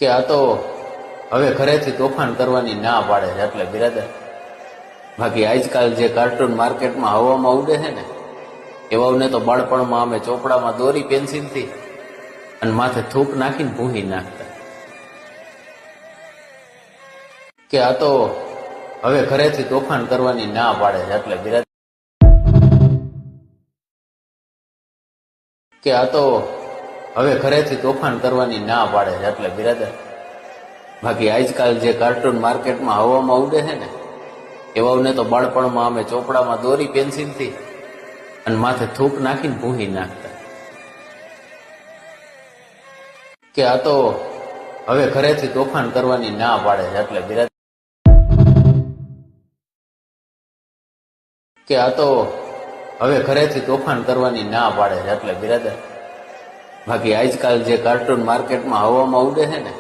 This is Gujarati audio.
કે આ તો હવે ઘરેથી તોફાન કરવાની ના પાડે છે. એટલે બિરાદર, બાકી આજકાલ જે કાર્ટૂન માર્કેટમાં હવામાં ઉડે છે ને, એવાને તો બાળપણમાં અમે ચોપડામાં દોરી પેન્સિલથી અને માથે થૂક નાખીને ભૂહી નાખતા. કે આ તો હવે ઘરેથી તોફાન કરવાની ના પાડે છે. એટલે બિરાદર, કે આ તો હવે ઘરેથી તોફાન કરવાની ના પાડે છે. એટલે બિરાદર, બાકી આજકાલ જે કાર્ટૂન માર્કેટમાં હવામાં ઉડે છે ને, એવાને તો બાળપણમાં અમે ચોપડામાં દોરી પેન્સિલથી અને માથે થૂક નાખીને ભૂહી નાખતા. કે આ તો હવે ઘરેથી તોફાન કરવાની ના પાડે છે. એટલે બિરાદર, કે આ તો હવે ઘરેથી તોફાન કરવાની ના પાડે છે. એટલે બિરાદર, બાકી આજકાલ જે કાર્ટૂન માર્કેટમાં હવામાં ઉડે છે ને,